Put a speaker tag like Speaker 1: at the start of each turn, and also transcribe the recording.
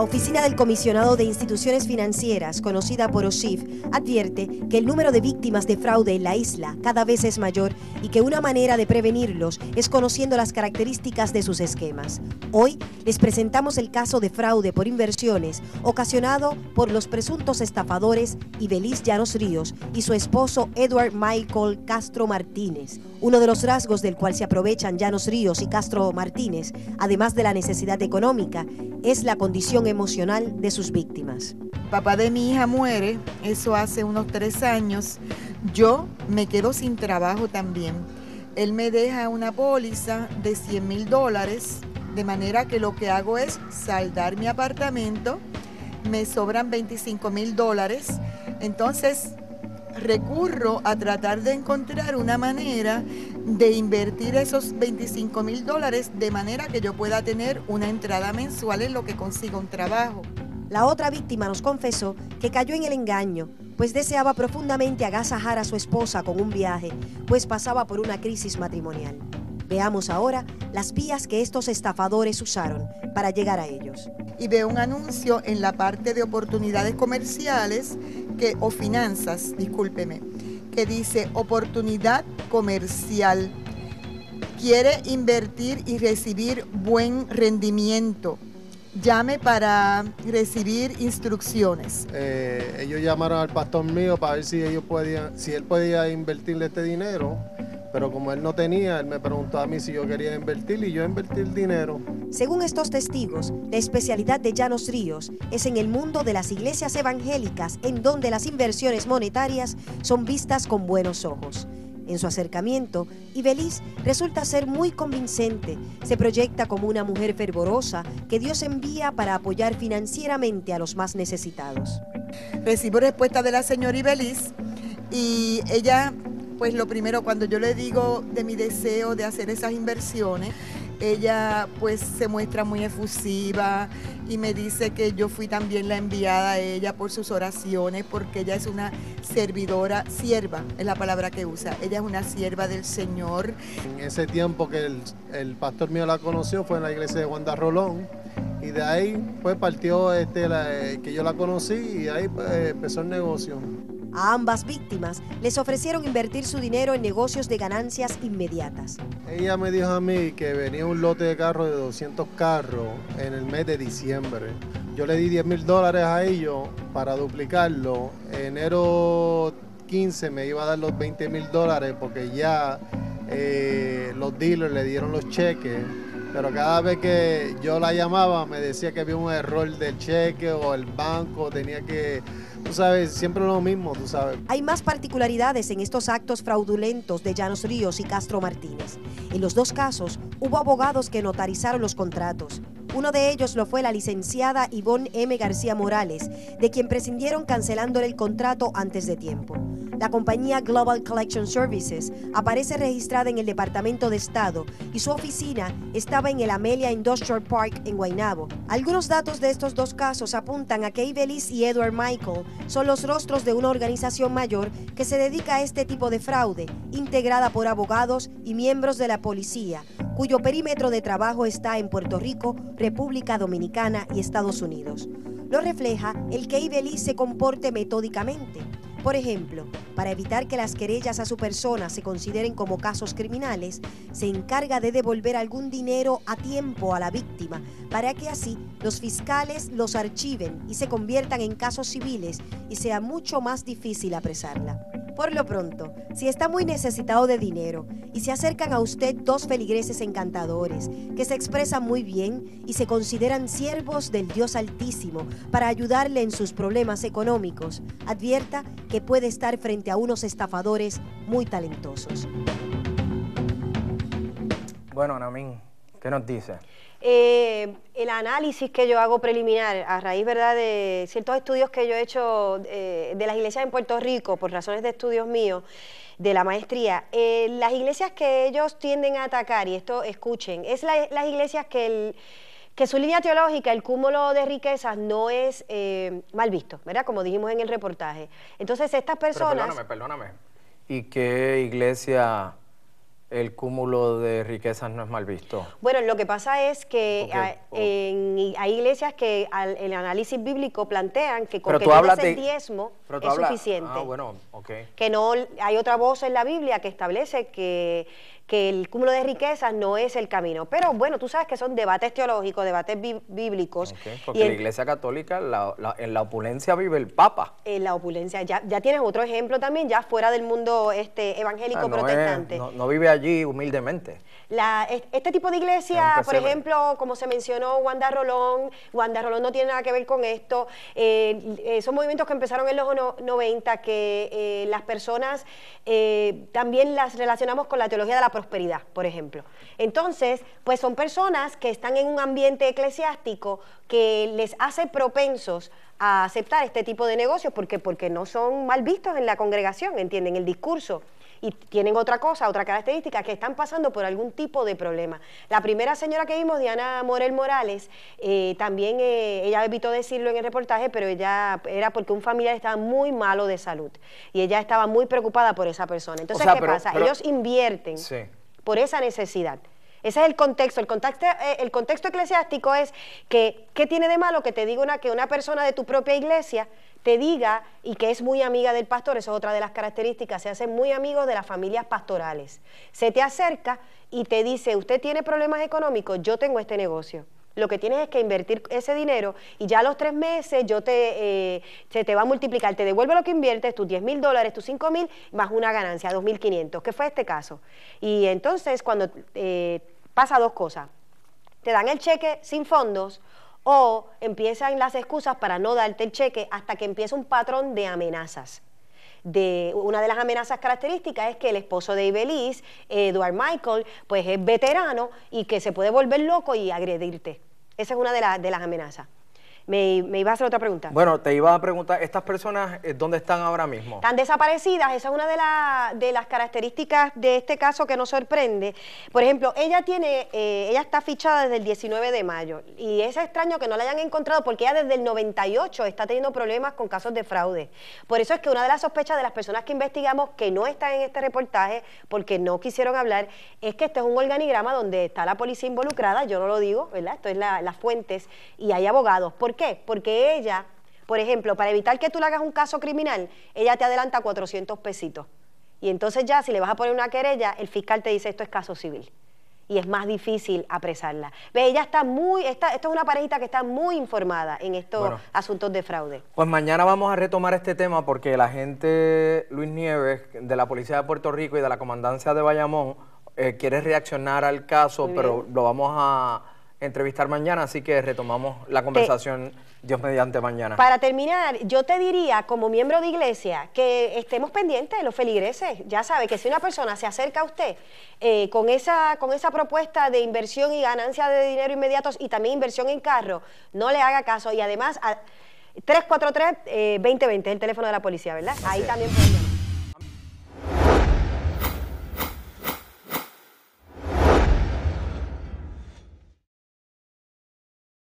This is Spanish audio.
Speaker 1: La Oficina del Comisionado de Instituciones Financieras, conocida por OSIF, advierte que el número de víctimas de fraude en la isla cada vez es mayor y que una manera de prevenirlos es conociendo las características de sus esquemas. Hoy les presentamos el caso de fraude por inversiones ocasionado por los presuntos estafadores Ibeliz Llanos Ríos y su esposo Edward Michael Castro Martínez. Uno de los rasgos del cual se aprovechan Llanos Ríos y Castro Martínez, además de la necesidad económica, es la condición emocional de sus víctimas.
Speaker 2: Papá de mi hija muere, eso hace unos 3 años. Yo me quedo sin trabajo también. Él me deja una póliza de $100,000, de manera que lo que hago es saldar mi apartamento, me sobran $25,000. Entonces recurro a tratar de encontrar una manera de invertir esos $25,000 de manera que yo pueda tener una entrada mensual en lo que consiga un trabajo.
Speaker 1: La otra víctima nos confesó que cayó en el engaño, pues deseaba profundamente agasajar a su esposa con un viaje, pues pasaba por una crisis matrimonial. Veamos ahora las vías que estos estafadores usaron para llegar a ellos.
Speaker 2: Y veo un anuncio en la parte de oportunidades comerciales o finanzas, discúlpeme, que dice oportunidad comercial. Quiere invertir y recibir buen rendimiento. Llame para recibir instrucciones.
Speaker 3: Ellos llamaron al pastor mío para ver si él podía invertirle este dinero, pero como él no tenía, él me preguntó a mí si yo quería invertir y yo invertí el dinero.
Speaker 1: Según estos testigos, la especialidad de Llanos Ríos es en el mundo de las iglesias evangélicas, en donde las inversiones monetarias son vistas con buenos ojos. En su acercamiento, Ibeliz resulta ser muy convincente. Se proyecta como una mujer fervorosa que Dios envía para apoyar financieramente a los más necesitados.
Speaker 2: Recibo respuesta de la señora Ibeliz y ella, pues lo primero, cuando yo le digo de mi deseo de hacer esas inversiones, ella pues se muestra muy efusiva y me dice que yo fui también la enviada a ella por sus oraciones, porque ella es una servidora, sierva es la palabra que usa, ella es una sierva del Señor.
Speaker 3: En ese tiempo que el pastor mío la conoció fue en la iglesia de Wanda Rolón, y de ahí pues partió que yo la conocí y ahí pues, empezó el negocio.
Speaker 1: A ambas víctimas les ofrecieron invertir su dinero en negocios de ganancias inmediatas.
Speaker 3: Ella me dijo a mí que venía un lote de carros de 200 carros en el mes de diciembre. Yo le di $10,000 a ellos para duplicarlo. Enero 15 me iba a dar los $20,000 porque ya los dealers le dieron los cheques. Pero cada vez que yo la llamaba me decía que había un error del cheque o el banco tenía que, tú sabes, siempre lo mismo, tú sabes.
Speaker 1: Hay más particularidades en estos actos fraudulentos de Llanos Ríos y Castro Martínez. En los dos casos hubo abogados que notarizaron los contratos. Uno de ellos lo fue la licenciada Ivonne M. García Morales, de quien prescindieron cancelándole el contrato antes de tiempo. La compañía Global Collection Services aparece registrada en el Departamento de Estado y su oficina estaba en el Amelia Industrial Park en Guaynabo. Algunos datos de estos dos casos apuntan a que Ibeliz y Edward Michael son los rostros de una organización mayor que se dedica a este tipo de fraude, integrada por abogados y miembros de la policía, cuyo perímetro de trabajo está en Puerto Rico, República Dominicana y Estados Unidos. Lo refleja el que Ibeliz se comporte metódicamente. Por ejemplo, para evitar que las querellas a su persona se consideren como casos criminales, se encarga de devolver algún dinero a tiempo a la víctima para que así los fiscales los archiven y se conviertan en casos civiles y sea mucho más difícil apresarla. Por lo pronto, si está muy necesitado de dinero y se acercan a usted dos feligreses encantadores que se expresan muy bien y se consideran siervos del Dios Altísimo para ayudarle en sus problemas económicos, advierta que puede estar frente a unos estafadores muy talentosos.
Speaker 4: Bueno, Anamín, ¿qué nos dice?
Speaker 5: El análisis que yo hago preliminar a raíz, ¿verdad?, de ciertos estudios que yo he hecho de las iglesias en Puerto Rico por razones de estudios míos de la maestría, las iglesias que ellos tienden a atacar, y esto escuchen, es las iglesias que su línea teológica, el cúmulo de riquezas no es mal visto, ¿verdad?, como dijimos en el reportaje. Entonces estas personas...
Speaker 4: Pero perdóname. ¿Y qué iglesia el cúmulo de riquezas no es mal visto?
Speaker 5: Bueno, lo que pasa es que
Speaker 4: Porque-
Speaker 5: hay iglesias que el análisis bíblico plantean que con
Speaker 4: Pero
Speaker 5: que
Speaker 4: tú
Speaker 5: tú
Speaker 4: hablas
Speaker 5: des el
Speaker 4: de-
Speaker 5: diezmo
Speaker 4: Pero tú
Speaker 5: es
Speaker 4: hablas-
Speaker 5: suficiente.
Speaker 4: Ah, bueno, ok.
Speaker 5: Que no hay otra voz en la Biblia que establece que el cúmulo de riquezas no es el camino. Pero bueno, tú sabes que son debates teológicos, debates bíblicos.
Speaker 4: Ok, porque la Iglesia Católica, en la opulencia vive el Papa.
Speaker 5: En la opulencia. Ya tienes otro ejemplo también, ya fuera del mundo evangélico protestante.
Speaker 4: No vive allí humildemente.
Speaker 5: Este tipo de iglesia,
Speaker 4: Es un
Speaker 5: por
Speaker 4: pesebre.
Speaker 5: ejemplo, como se mencionó Wanda Rolón no tiene nada que ver con esto. Son movimientos que empezaron en los 90, que las personas también las relacionamos con la teología de la prosperidad, por ejemplo. Entonces, pues son personas que están en un ambiente eclesiástico que les hace propensos a aceptar este tipo de negocios porque no son mal vistos en la congregación, ¿entienden? El discurso. Y tienen otra cosa, otra característica, que están pasando por algún tipo de problema. La primera señora que vimos, Diana Morel Morales, también ella evitó decirlo en el reportaje, pero ella era porque un familiar estaba muy malo de salud y ella estaba muy preocupada por esa persona. Entonces, ¿qué pasa? Ellos invierten por esa necesidad. Ese es el contexto. El contexto eclesiástico es que, ¿qué tiene de malo que te diga que una persona de tu propia iglesia te diga, y que es muy amiga del pastor? Eso es otra de las características, se hacen muy amigos de las familias pastorales. Se te acerca y te dice, usted tiene problemas económicos, yo tengo este negocio. Lo que tienes es que invertir ese dinero y ya a los 3 meses se te va a multiplicar, te devuelve lo que inviertes, tus $10,000, tus 5,000, más una ganancia, 2,500, que fue este caso. Y entonces cuando pasa dos cosas, te dan el cheque sin fondos, o empiezan las excusas para no darte el cheque hasta que empieza un patrón de amenazas. Una de las amenazas características es que el esposo de Ibeliz, Edward Michael, pues es veterano y que se puede volver loco y agredirte. Esa es una de las amenazas. ¿Me iba a hacer otra pregunta?
Speaker 4: Bueno, te iba a preguntar, ¿estas personas dónde están ahora mismo?
Speaker 5: Están desaparecidas, esa es una de las características de este caso que nos sorprende. Por ejemplo, ella está fichada desde el 19 de mayo y es extraño que no la hayan encontrado porque ella desde el 98 está teniendo problemas con casos de fraude. Por eso es que una de las sospechas de las personas que investigamos que no están en este reportaje porque no quisieron hablar es que este es un organigrama donde está la policía involucrada, yo no lo digo, ¿verdad? Esto es las fuentes y hay abogados. ¿Por qué? Porque ella, por ejemplo, para evitar que tú le hagas un caso criminal, ella te adelanta 400 pesitos. Y entonces ya, si le vas a poner una querella, el fiscal te dice, esto es caso civil. Y es más difícil apresarla. Ve, ella esto es una parejita que está muy informada en estos asuntos de fraude.
Speaker 4: Pues mañana vamos a retomar este tema porque el agente Luis Nieves, de la Policía de Puerto Rico y de la Comandancia de Bayamón, quiere reaccionar al caso, pero lo vamos a entrevistar mañana, así que retomamos la conversación, Dios mediante, mañana. Para
Speaker 5: terminar, yo te diría, como miembro de iglesia, que estemos pendientes de los feligreses. Ya sabe que si una persona se acerca a usted con esa propuesta de inversión y ganancia de dinero inmediatos y también inversión en carro, no le haga caso. Y además, 343-2020 es el teléfono de la policía, ¿verdad? Ahí también pueden llamar.